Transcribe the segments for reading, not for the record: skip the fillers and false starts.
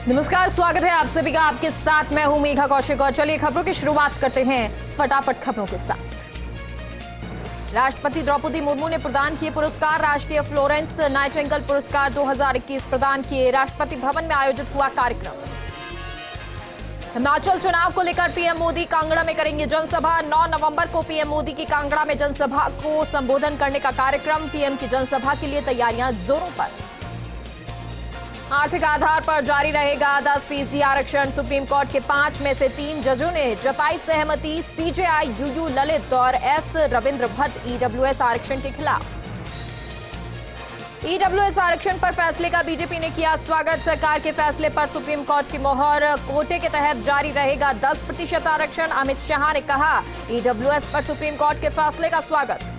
नमस्कार, स्वागत है आप सभी का। आपके साथ मैं हूं मेघा कौशिक और चलिए खबरों की शुरुआत करते हैं फटाफट खबरों के साथ। राष्ट्रपति द्रौपदी मुर्मू ने प्रदान किए पुरस्कार। राष्ट्रीय फ्लोरेंस नाइटिंगेल पुरस्कार 2021 प्रदान किए। राष्ट्रपति भवन में आयोजित हुआ कार्यक्रम। हिमाचल चुनाव को लेकर पीएम मोदी कांगड़ा में करेंगे जनसभा। 9 नवंबर को पीएम मोदी की कांगड़ा में जनसभा को संबोधन करने का कार्यक्रम। पीएम की जनसभा के लिए तैयारियां जोरों पर। आर्थिक आधार पर जारी रहेगा 10% आरक्षण। सुप्रीम कोर्ट के 5 में से 3 जजों ने जताई सहमति। सीजेआई यूयू ललित और एस रविंद्र भट्ट ईडब्ल्यूएस आरक्षण के खिलाफ। ईडब्ल्यूएस आरक्षण पर फैसले का बीजेपी ने किया स्वागत। सरकार के फैसले पर सुप्रीम कोर्ट की मोहर। कोटे के तहत जारी रहेगा 10% आरक्षण। अमित शाह ने कहा ईडब्ल्यूएस पर सुप्रीम कोर्ट के फैसले का स्वागत।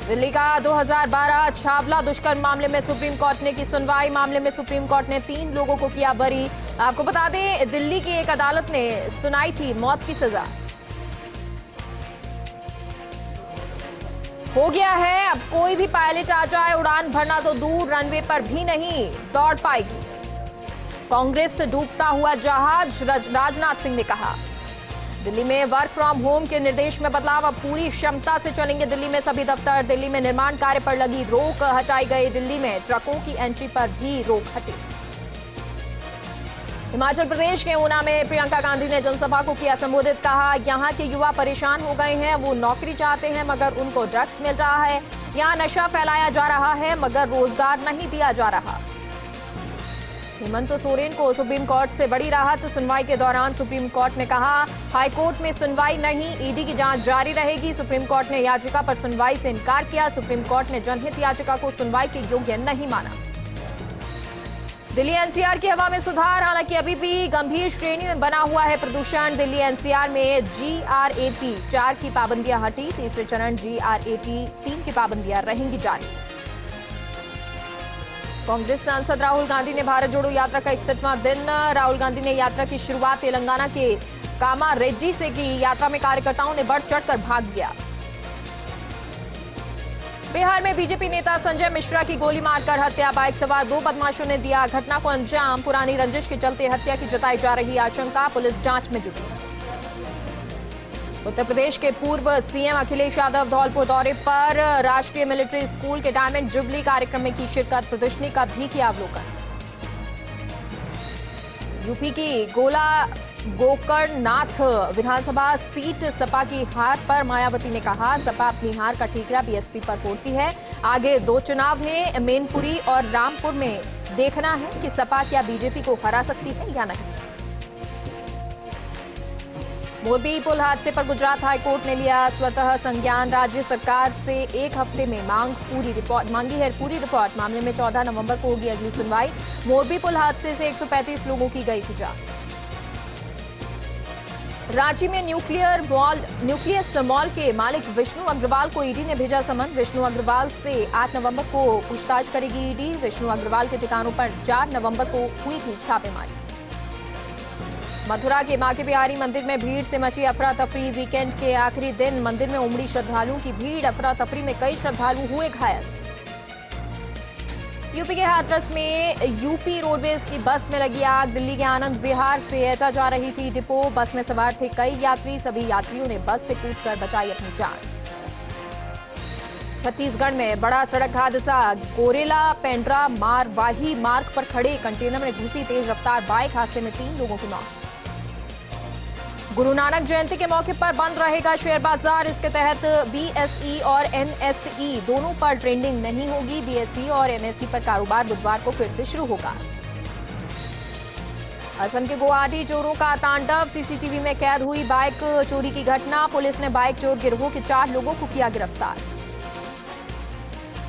दिल्ली का 2012 छावला दुष्कर्म मामले में सुप्रीम कोर्ट ने की सुनवाई। मामले में सुप्रीम कोर्ट ने 3 लोगों को किया बरी। आपको बता दें, दिल्ली की एक अदालत ने सुनाई थी मौत की सजा। हो गया है, अब कोई भी पायलट आ जाए, उड़ान भरना तो दूर, रनवे पर भी नहीं दौड़ पाएगी। कांग्रेस से डूबता हुआ जहाज, राजनाथ सिंह ने कहा। दिल्ली में वर्क फ्रॉम होम के निर्देश में बदलाव। अब पूरी क्षमता से चलेंगे दिल्ली में सभी दफ्तर। दिल्ली में निर्माण कार्य पर लगी रोक हटाई गई। दिल्ली में ट्रकों की एंट्री पर भी रोक हटी। हिमाचल प्रदेश के ऊना में प्रियंका गांधी ने जनसभा को किया संबोधित। कहा यहां के युवा परेशान हो गए हैं। वो नौकरी चाहते हैं मगर उनको ड्रग्स मिल रहा है। यहां नशा फैलाया जा रहा है मगर रोजगार नहीं दिया जा रहा। हेमंत सोरेन को सुप्रीम कोर्ट से बड़ी राहत। सुनवाई के दौरान सुप्रीम कोर्ट ने कहा हाई कोर्ट में सुनवाई नहीं, ईडी की जांच जारी रहेगी। सुप्रीम कोर्ट ने याचिका पर सुनवाई से इनकार किया। सुप्रीम कोर्ट ने जनहित याचिका को सुनवाई के योग्य नहीं माना। दिल्ली एनसीआर की हवा में सुधार। हालांकि अभी भी गंभीर श्रेणी में बना हुआ है प्रदूषण। दिल्ली एनसीआर में GRAP 4 की पाबंदियां हटी। तीसरे चरण GRAP 3 की पाबंदियां रहेंगी जारी। कांग्रेस सांसद राहुल गांधी ने भारत जोड़ो यात्रा का 61वां दिन। राहुल गांधी ने यात्रा की शुरुआत तेलंगाना के कामारेड्डी से की। यात्रा में कार्यकर्ताओं ने बढ़ चढ़कर भाग लिया। बिहार में बीजेपी नेता संजय मिश्रा की गोली मारकर हत्या। बाइक सवार 2 बदमाशों ने दिया घटना को अंजाम। पुरानी रंजिश के चलते हत्या की जताई जा रही आशंका। पुलिस जांच में जुटी। उत्तर प्रदेश के पूर्व सीएम अखिलेश यादव धौलपुर दौरे पर। राष्ट्रीय मिलिट्री स्कूल के डायमंड जुबली कार्यक्रम में की शिरकत। प्रदर्शनी का भी किया अवलोकन। यूपी की गोकर्णनाथ विधानसभा सीट सपा की हार पर मायावती ने कहा सपा अपनी हार का ठीकरा बीएसपी पर फोड़ती है। आगे 2 चुनाव हैं, मैनपुरी और रामपुर में देखना है कि सपा क्या बीजेपी को हरा सकती है या नहीं। मोरबी पुल हादसे पर गुजरात हाईकोर्ट ने लिया स्वतः संज्ञान। राज्य सरकार से 1 हफ्ते में मांगी है पूरी रिपोर्ट। मामले में 14 नवंबर को होगी अगली सुनवाई। मोरबी पुल हादसे से 135 लोगों की गई थी जान। रांची में न्यूक्लियस मॉल के मालिक विष्णु अग्रवाल को ईडी ने भेजा समन। विष्णु अग्रवाल से 8 नवंबर को पूछताछ करेगी ईडी। विष्णु अग्रवाल के ठिकानों पर 4 नवंबर को हुई थी छापेमारी। मथुरा के बांके बिहारी मंदिर में भीड़ से मची अफरा तफरी। वीकेंड के आखिरी दिन मंदिर में उमड़ी श्रद्धालुओं की भीड़। अफरा तफरी में कई श्रद्धालु हुए घायल। यूपी के हाथरस में यूपी रोडवेज की बस में लगी आग। दिल्ली के आनंद विहार से एटा जा रही थी डिपो। बस में सवार थे कई यात्री। सभी यात्रियों ने बस से कूदकर बचाई अपनी जान। छत्तीसगढ़ में बड़ा सड़क हादसा। गोरेला पेंड्रा मारवाही मार्ग पर खड़े कंटेनर में घुसी तेज रफ्तार बाइक। हादसे में 3 लोगों की मौत। गुरु नानक जयंती के मौके पर बंद रहेगा शेयर बाजार। इसके तहत BSE और NSE दोनों पर ट्रेडिंग नहीं होगी। BSE और NSE पर कारोबार बुधवार को फिर से शुरू होगा। असम के गुवाहाटी चोरों का तांडव। सीसीटीवी में कैद हुई बाइक चोरी की घटना। पुलिस ने बाइक चोर गिरोह के 4 लोगों को किया गिरफ्तार।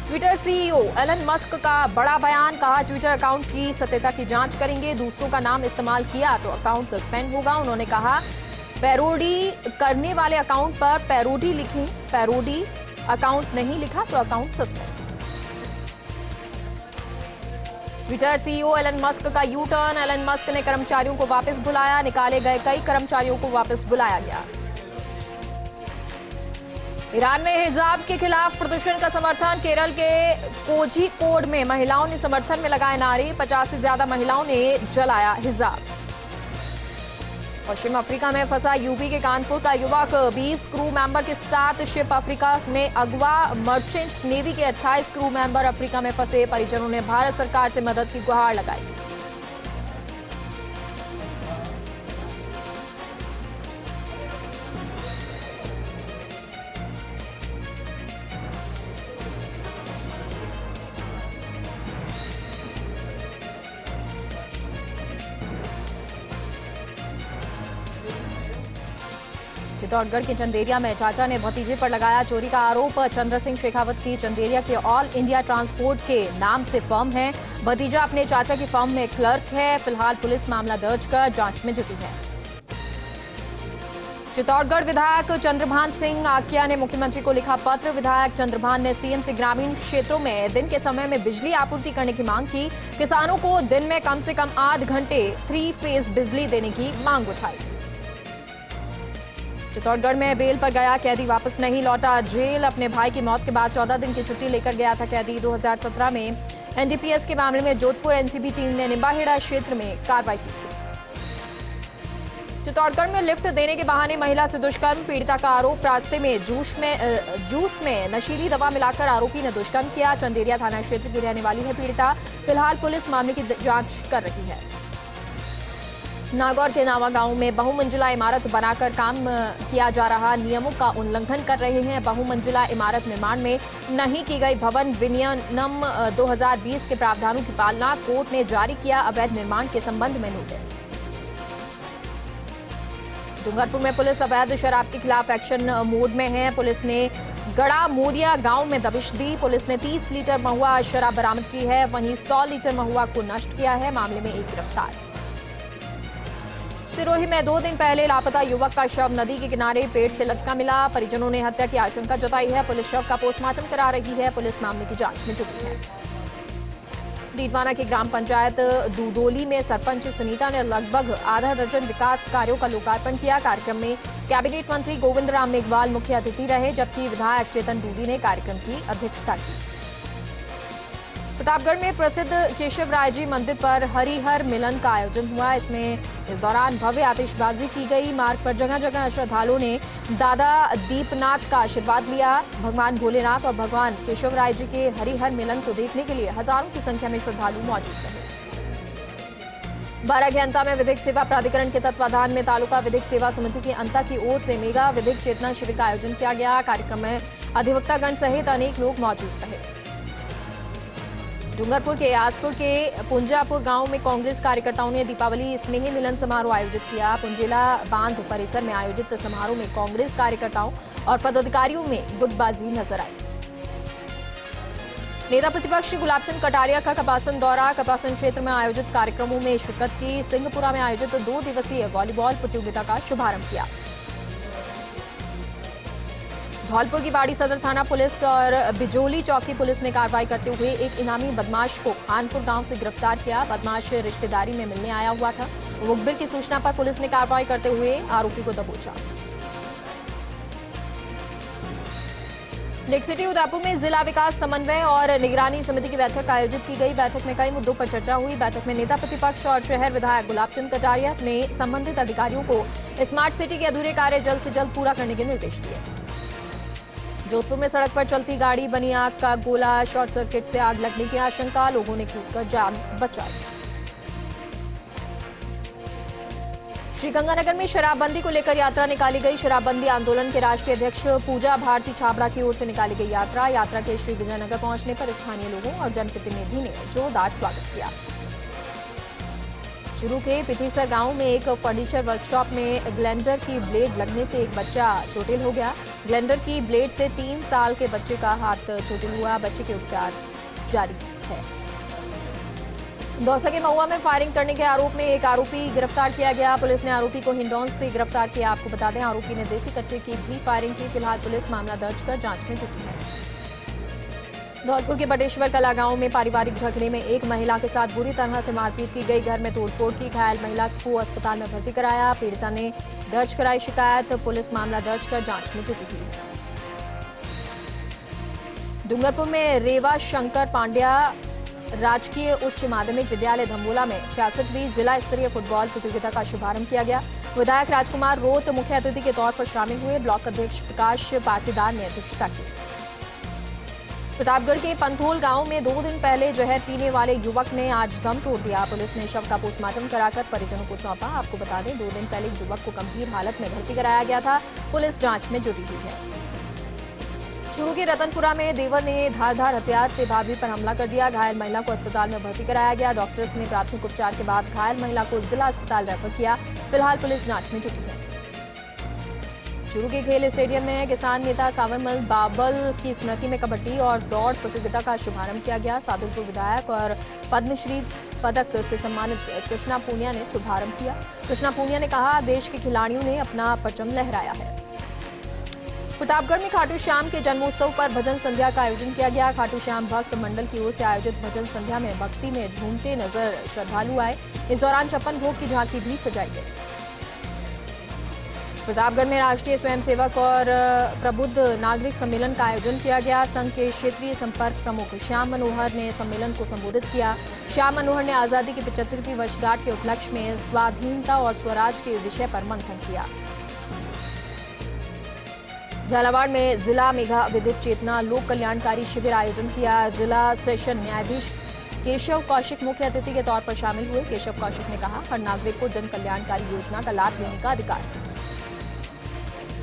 ट्विटर CEO एलन मस्क का बड़ा बयान। कहा ट्विटर अकाउंट की सत्यता की जांच करेंगे। दूसरों का नाम इस्तेमाल किया तो अकाउंट सस्पेंड होगा। उन्होंने कहा पैरोडी करने वाले अकाउंट पर पैरोडी लिखें। पैरोडी अकाउंट नहीं लिखा तो account suspend. Twitter CEO Elon Musk का यू टर्न। एलन मस्क ने कर्मचारियों को वापस बुलाया। निकाले गए कई कर्मचारियों को वापस बुलाया गया। ईरान में हिजाब के खिलाफ प्रदर्शन का समर्थन। केरल के कोझिकोड में महिलाओं ने समर्थन में लगाए नारे। 50 से ज्यादा महिलाओं ने जलाया हिजाब। पश्चिम अफ्रीका में फंसा यूपी के कानपुर का युवक। 20 क्रू मेंबर के साथ शिप अफ्रीका में अगवा। मर्चेंट नेवी के 28 क्रू मेंबर अफ्रीका में फंसे। परिजनों ने भारत सरकार से मदद की गुहार लगाई। चित्तौड़गढ़ के चंदेरिया में चाचा ने भतीजे पर लगाया चोरी का आरोप। चंद्र सिंह शेखावत की चंदेरिया के ऑल इंडिया ट्रांसपोर्ट के नाम से फर्म है। भतीजा अपने चाचा की फर्म में क्लर्क है। फिलहाल पुलिस मामला दर्ज कर जांच में जुटी है। चित्तौड़गढ़ विधायक चंद्रभान सिंह आकिया ने मुख्यमंत्री को लिखा पत्र। विधायक चंद्रभान ने सीएम से ग्रामीण क्षेत्रों में दिन के समय में बिजली आपूर्ति करने की मांग की। किसानों को दिन में कम से कम 8 घंटे 3 फेज बिजली देने की मांग उठाई। चित्तौड़गढ़ में बेल पर गया कैदी वापस नहीं लौटा जेल। अपने भाई की मौत के बाद 14 दिन की छुट्टी लेकर गया था कैदी। 2017 में एनडीपीएस के मामले में जोधपुर एनसीबी टीम ने निम्बाहेड़ा क्षेत्र में कार्रवाई की थी। चित्तौड़गढ़ में लिफ्ट देने के बहाने महिला से दुष्कर्म। पीड़िता का आरोप रास्ते में जूस में नशीली दवा मिलाकर आरोपी ने दुष्कर्म किया। चंदेरिया थाना क्षेत्र की रहने वाली है पीड़िता। फिलहाल पुलिस मामले की जांच कर रही है। नागौर के नावा गांव में बहुमंजिला इमारत बनाकर काम किया जा रहा। नियमों का उल्लंघन कर रहे हैं। बहुमंजिला इमारत निर्माण में नहीं की गई भवन विनियमन 2020 के प्रावधानों की पालना। कोर्ट ने जारी किया अवैध निर्माण के संबंध में नोटिस। डूंगरपुर में पुलिस अवैध शराब के खिलाफ एक्शन मोड में है। पुलिस ने गड़ा मोरिया गांव में दबिश दी। पुलिस ने 30 लीटर महुआ शराब बरामद की है। वहीं 100 लीटर महुआ को नष्ट किया है। मामले में एक गिरफ्तार। सिरोही में 2 दिन पहले लापता युवक का शव नदी के किनारे पेड़ से लटका मिला। परिजनों ने हत्या की आशंका जताई है। पुलिस शव का पोस्टमार्टम करा रही है। पुलिस मामले की जांच में जुटी है। डीडवाना की ग्राम पंचायत दूदोली में सरपंच सुनीता ने लगभग आधा दर्जन विकास कार्यों का लोकार्पण किया। कार्यक्रम में कैबिनेट मंत्री गोविंद राम मेघवाल मुख्य अतिथि रहे, जबकि विधायक चेतन डूडी ने कार्यक्रम की अध्यक्षता की। प्रतापगढ़ में प्रसिद्ध केशव राय जी मंदिर पर हरिहर मिलन का आयोजन हुआ। इस दौरान भव्य आतिशबाजी की गई। मार्ग पर जगह जगह श्रद्धालुओं ने दादा दीपनाथ का आशीर्वाद लिया। भगवान भोलेनाथ और भगवान केशव राय जी के हरिहर मिलन को देखने के लिए हजारों की संख्या में श्रद्धालु मौजूद रहे। बाराघियांता में विधिक सेवा प्राधिकरण के तत्वाधान में तालुका विधिक सेवा समिति की अंता की ओर से मेगा विधिक चेतना शिविर का आयोजन किया गया। कार्यक्रम में अधिवक्तागण सहित अनेक लोग मौजूद रहे। डूंगरपुर के आसपुर के पुंजापुर गांव में कांग्रेस कार्यकर्ताओं ने दीपावली स्नेही मिलन समारोह आयोजित किया। पुंजेला बांध परिसर में आयोजित समारोह में कांग्रेस कार्यकर्ताओं और पदाधिकारियों में गुटबाजी नजर आई। नेता प्रतिपक्ष गुलाबचंद कटारिया का कपासन दौरा। कपासन क्षेत्र में आयोजित कार्यक्रमों में शिरकत की। सिंहपुरा में आयोजित 2 दिवसीय वॉलीबॉल प्रतियोगिता का शुभारंभ किया। धौलपुर की बाड़ी सदर थाना पुलिस और बिजोली चौकी पुलिस ने कार्रवाई करते हुए एक इनामी बदमाश को खानपुर गांव से गिरफ्तार किया। बदमाश रिश्तेदारी में मिलने आया हुआ था। मुखबिर की सूचना पर पुलिस ने कार्रवाई करते हुए आरोपी को दबोचा। लेक सिटी उदयपुर में जिला विकास समन्वय और निगरानी समिति की बैठक आयोजित की गई। बैठक में कई मुद्दों पर चर्चा हुई। बैठक में नेता प्रतिपक्ष और शहर विधायक गुलाबचंद कटारिया ने संबंधित अधिकारियों को स्मार्ट सिटी के अधूरे कार्य जल्द से जल्द पूरा करने के निर्देश दिए। जोधपुर में सड़क पर चलती गाड़ी बनी आग का गोला। शॉर्ट सर्किट से आग लगने की आशंका। लोगों ने कूदकर जान बचाई। श्रीगंगानगर में शराबबंदी को लेकर यात्रा निकाली गई। शराबबंदी आंदोलन के राष्ट्रीय अध्यक्ष पूजा भारती छाबड़ा की ओर से निकाली गई यात्रा के श्री विजयनगर पहुंचने पर स्थानीय लोगों और जनप्रतिनिधि ने जोरदार स्वागत किया। चूरू के पिथीसर गांव में एक फर्नीचर वर्कशॉप में ग्लेंडर की ब्लेड लगने से एक बच्चा चोटिल हो गया। ग्लेंडर की ब्लेड से 3 साल के बच्चे का हाथ चोटिल हुआ। बच्चे के उपचार जारी है। दौसा के महुआ में फायरिंग करने के आरोप में एक आरोपी गिरफ्तार किया गया। पुलिस ने आरोपी को हिंडौन से गिरफ्तार किया। आपको बता दें, आरोपी ने देसी कट्टे की भी फायरिंग की। फिलहाल पुलिस मामला दर्ज कर जांच में जुटी है। धौलपुर के बटेश्वर कला गांव में पारिवारिक झगड़े में एक महिला के साथ बुरी तरह से मारपीट की गई। घर में तोड़फोड़ की। घायल महिला को अस्पताल में भर्ती कराया। पीड़िता ने दर्ज कराई शिकायत। पुलिस मामला दर्ज कर जांच में जुटी हुई है। डूंगरपुर में रेवा शंकर पांड्या राजकीय उच्च माध्यमिक विद्यालय धम्बोला में 66वीं जिला स्तरीय फुटबॉल प्रतियोगिता का शुभारंभ किया गया। विधायक राजकुमार रोत मुख्य अतिथि के तौर पर शामिल हुए। ब्लॉक अध्यक्ष प्रकाश पाटीदार ने अध्यक्षता की। प्रतापगढ़ के पंथोल गांव में 2 दिन पहले जहर पीने वाले युवक ने आज दम तोड़ दिया। पुलिस ने शव का पोस्टमार्टम कराकर परिजनों को सौंपा। आपको बता दें, 2 दिन पहले युवक को गंभीर हालत में भर्ती कराया गया था। पुलिस जांच में जुटी हुई है। चूरू के रतनपुरा में देवर ने धारदार हथियार से भाभी पर हमला कर दिया। घायल महिला को अस्पताल में भर्ती कराया गया। डॉक्टर्स ने प्राथमिक उपचार के बाद घायल महिला को जिला अस्पताल रेफर किया। फिलहाल पुलिस जांच में जुटी है। चूरू के खेल स्टेडियम में किसान नेता सावरमल बाबल की स्मृति में कबड्डी और दौड़ प्रतियोगिता का शुभारंभ किया गया। सादुलपुर विधायक और पद्मश्री पदक से सम्मानित कृष्णा पूनिया ने शुभारंभ किया। कृष्णा पूनिया ने कहा, देश के खिलाड़ियों ने अपना परचम लहराया है। प्रतापगढ़ में खाटू श्याम के जन्मोत्सव पर भजन संध्या का आयोजन किया गया। खाटू श्याम भक्त मंडल की ओर से आयोजित भजन संध्या में भक्ति में झूमते नजर श्रद्धालु आए। इस दौरान 56 भोग की झांकी भी सजाई गई। प्रतापगढ़ में राष्ट्रीय स्वयंसेवक और प्रबुद्ध नागरिक सम्मेलन का आयोजन किया गया। संघ के क्षेत्रीय संपर्क प्रमुख श्याम मनोहर ने सम्मेलन को संबोधित किया। श्याम मनोहर ने आजादी की 75वीं वर्षगांठ के उपलक्ष्य में स्वाधीनता और स्वराज के विषय पर मंथन किया। झालावाड़ में जिला मेघा विद्युत चेतना लोक कल्याणकारी शिविर आयोजन किया। जिला सेशन न्यायाधीश केशव कौशिक मुख्य अतिथि के तौर पर शामिल हुए। केशव कौशिक ने कहा, हर नागरिक को जन कल्याणकारी योजना का लाभ लेने का अधिकार है।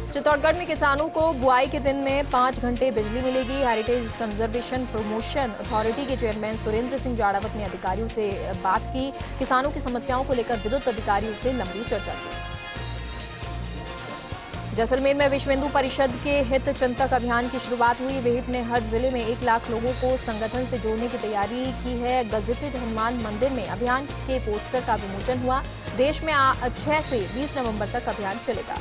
चित्तौड़गढ़ में किसानों को बुआई के दिन में 5 घंटे बिजली मिलेगी। हेरिटेज कंजर्वेशन प्रमोशन अथॉरिटी के चेयरमैन सुरेंद्र सिंह जाड़ावत ने अधिकारियों से बात की। किसानों की समस्याओं को लेकर विद्युत अधिकारियों से लंबी चर्चा की। जैसलमेर में विश्व हिंदू परिषद के हित चिंतक अभियान की शुरुआत हुई। विहिप ने हर जिले में 1 लाख लोगों को संगठन से जोड़ने की तैयारी की है। गजेटेड हनुमान मंदिर में अभियान के पोस्टर का विमोचन हुआ। देश में 6 से 20 नवंबर तक अभियान चलेगा।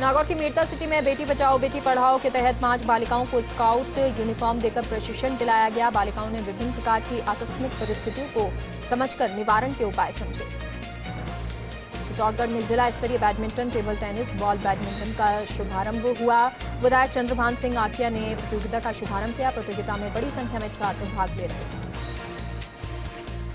नागौर की मीरता सिटी में बेटी बचाओ बेटी पढ़ाओ के तहत 5 बालिकाओं को स्काउट यूनिफॉर्म देकर प्रशिक्षण दिलाया गया। बालिकाओं ने विभिन्न प्रकार की आकस्मिक परिस्थितियों को समझकर निवारण के उपाय समझे। चित्तौड़गढ़ में जिला स्तरीय badminton, table tennis, ball badminton का शुभारंभ हुआ। विधायक चंद्रभान सिंह आठिया ने प्रतियोगिता का शुभारंभ किया। प्रतियोगिता में बड़ी संख्या में छात्र भाग ले रहे।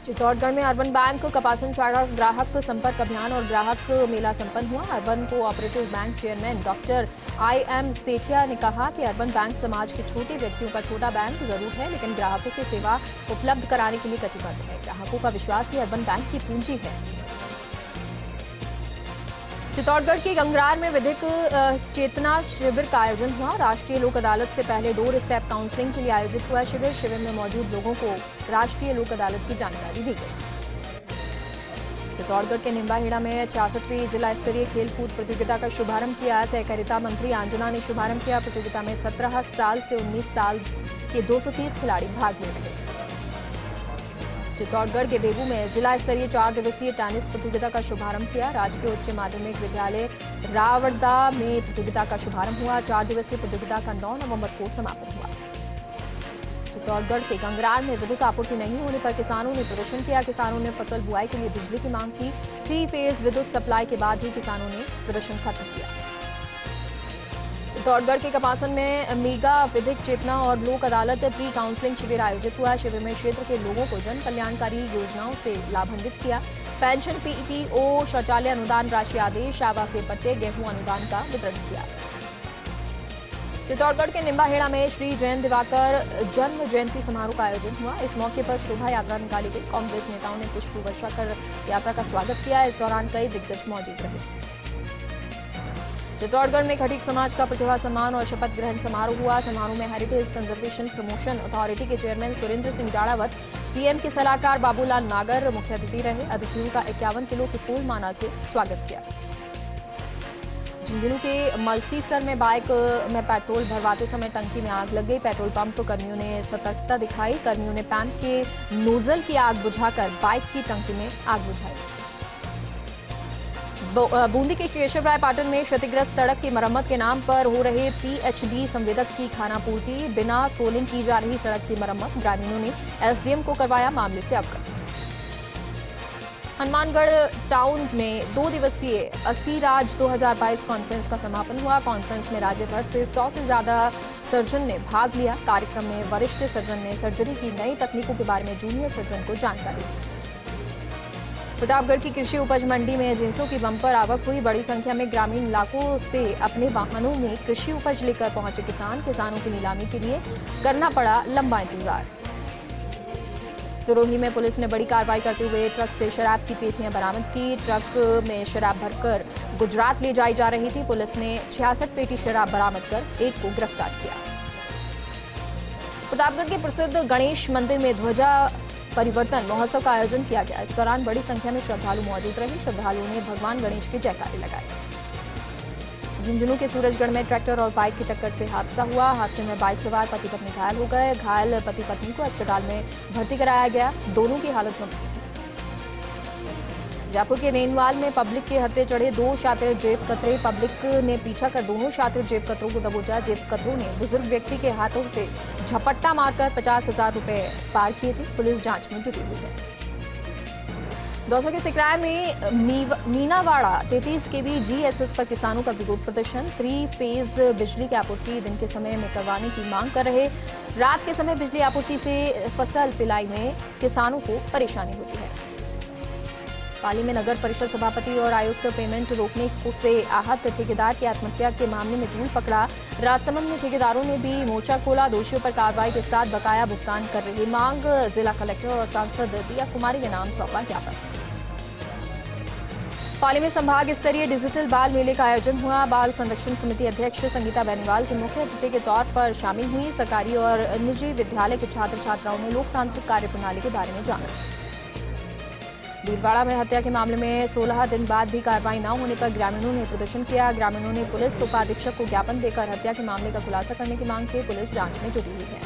चित्तौड़गढ़ में अर्बन बैंक कपासन चारा ग्राहक संपर्क अभियान और ग्राहक मेला संपन्न हुआ। Urban cooperative bank chairman doctor IM Sethia ने कहा कि अर्बन बैंक समाज के छोटे व्यक्तियों का छोटा बैंक जरूर है, लेकिन ग्राहकों की सेवा उपलब्ध कराने के लिए कटिबद्ध है। ग्राहकों का विश्वास ही अर्बन बैंक की पूंजी है। चित्तौड़गढ़ के गंगरार में विधिक चेतना शिविर का आयोजन हुआ। राष्ट्रीय लोक अदालत से पहले डोर स्टेप काउंसलिंग के लिए आयोजित हुआ शिविर। शिविर में मौजूद लोगों को राष्ट्रीय लोक अदालत की जानकारी दी गई। चित्तौड़गढ़ के निम्बाहेड़ा में 66वीं जिला स्तरीय खेलकूद प्रतियोगिता का शुभारंभ किया। सहकारिता मंत्री अंजना ने शुभारंभ किया। प्रतियोगिता में 17 साल से 19 साल के 230 खिलाड़ी भाग ले रहे। चित्तौड़गढ़ के बेगू में जिला स्तरीय 4 दिवसीय टेनिस प्रतियोगिता का शुभारंभ किया। राजकीय उच्च माध्यमिक विद्यालय रावड़दा में प्रतियोगिता का शुभारंभ हुआ। 4 दिवसीय प्रतियोगिता का 9 नवंबर को समापन हुआ। चित्तौड़गढ़ के गंगरार में विद्युत आपूर्ति नहीं होने पर किसानों ने प्रदर्शन किया। किसानों ने फसल बुआई के लिए बिजली की मांग की। 3 फेज विद्युत सप्लाई के बाद ही किसानों ने प्रदर्शन खत्म किया। चित्तौड़गढ़ के कपासन में मेगा विधिक चेतना और लोक अदालत प्री काउंसलिंग शिविर आयोजित हुआ। शिविर में क्षेत्र के लोगों को जन कल्याणकारी योजनाओं से लाभान्वित किया। पेंशन, PPO, शौचालय अनुदान राशि आदेश, आवासीय पट्टे, गेहूं अनुदान का वितरण किया। चित्तौड़गढ़ के निम्बाहेड़ा में श्री जयंत दिवाकर जन्म जयंती समारोह का आयोजन हुआ। इस मौके पर शोभा यात्रा निकाली गई। कांग्रेस नेताओं ने पुष्प वर्षा कर यात्रा का स्वागत किया। इस दौरान कई दिग्गज मौजूद रहे। चित्तौड़गढ़ में खटीक समाज का प्रतिभा सम्मान और शपथ ग्रहण समारोह हुआ। समारोह में हेरिटेज कंजर्वेशन प्रमोशन अथॉरिटी के चेयरमैन सुरेंद्र सिंह जाड़ावत, CM के सलाहकार बाबूलाल नागर मुख्य अतिथि रहे। अतिथियों का 51 किलो की फूल माला से स्वागत किया। झुंझुनू के मलसीसर में बाइक में पेट्रोल भरवाते समय टंकी में आग लग गई। पेट्रोल पंप कर्मियों ने सतर्कता दिखाई। कर्मियों ने पंप के नोजल की आग बुझाकर बाइक की टंकी में आग बुझाई। बूंदी के केशवराय पाटन में क्षतिग्रस्त सड़क की मरम्मत के नाम पर हो रहे PHD संवेदक की खानापूर्ति, बिना सोलिंग की जा रही सड़क की मरम्मत। ग्रामीणों ने SDM को करवाया मामले से अवगत। हनुमानगढ़ टाउन में 2 दिवसीय असीराज 2022 कॉन्फ्रेंस का समापन हुआ। कॉन्फ्रेंस में राज्य भर से 100 से ज्यादा सर्जन ने भाग लिया। कार्यक्रम में वरिष्ठ सर्जन ने सर्जरी की नई तकनीकों के बारे में जूनियर सर्जन को जानकारी दी। प्रतापगढ़ की कृषि उपज मंडी में जिंसों की बम्पर आवक हुई। बड़ी संख्या में ग्रामीण इलाकों से अपने वाहनों में कृषि उपज लेकर पहुंचे किसानों की नीलामी के लिए करना पड़ा लंबा इंतजार। सिरोही में पुलिस ने बड़ी कार्रवाई करते हुए ट्रक से शराब की पेटियां बरामद की। ट्रक में शराब भरकर गुजरात ले जाई जा रही थी। पुलिस ने 66 पेटी शराब बरामद कर एक को गिरफ्तार किया। प्रतापगढ़ के प्रसिद्ध गणेश मंदिर में ध्वजा परिवर्तन महोत्सव का आयोजन किया गया। इस दौरान बड़ी संख्या में श्रद्धालु मौजूद रहे। श्रद्धालुओं ने भगवान गणेश के जयकारे लगाए। झुंझुनू के सूरजगढ़ में ट्रैक्टर और बाइक की टक्कर से हादसा हुआ। हादसे में बाइक सवार पति पत्नी घायल हो गए। घायल पति पत्नी को अस्पताल में भर्ती कराया गया। दोनों की हालत गंभीर। जयपुर के रेनवाल में पब्लिक के हत्थे चढ़े 2 शातिर जेब कतरे। पब्लिक ने पीछा कर दोनों शातिर जेब कतरों को दबोचा। जेब कतरों ने बुजुर्ग व्यक्ति के हाथों से झपट्टा मारकर 50,000 रुपए पार किए थे। पुलिस जांच में जुटी हुई है। दौसा के सिकराय में मीनावाड़ा 33 केवी जीएसएस पर किसानों का विरोध प्रदर्शन। 3 फेज बिजली की आपूर्ति दिन के समय में करवाने की मांग कर रहे। रात के समय बिजली आपूर्ति से फसल पिलाई में किसानों को परेशानी होती है। पाली में नगर परिषद सभापति और आयुक्त पेमेंट रोकने से आहत ठेकेदार की आत्महत्या के मामले में धूल पकड़ा। राजसमंद में ठेकेदारों ने भी मोर्चा खोला। दोषियों पर कार्रवाई के साथ बकाया भुगतान कर रही मांग। जिला कलेक्टर और सांसद दिया कुमारी के नाम सौंपा ज्ञापन। पाली में संभाग स्तरीय डिजिटल बाल मेले का आयोजन हुआ। बाल संरक्षण समिति अध्यक्ष संगीता बेनीवाल के मुख्य अतिथि के तौर पर शामिल हुई। सरकारी और निजी विद्यालय के छात्र छात्राओं ने लोकतांत्रिक कार्यप्रणाली के बारे में जाना। भीलवाड़ा में हत्या के मामले में 16 दिन बाद भी कार्रवाई न होने पर ग्रामीणों ने प्रदर्शन किया। ग्रामीणों ने पुलिस उपाधीक्षक को ज्ञापन देकर हत्या के मामले का खुलासा करने की मांग की। पुलिस जांच में जुटी हुई है।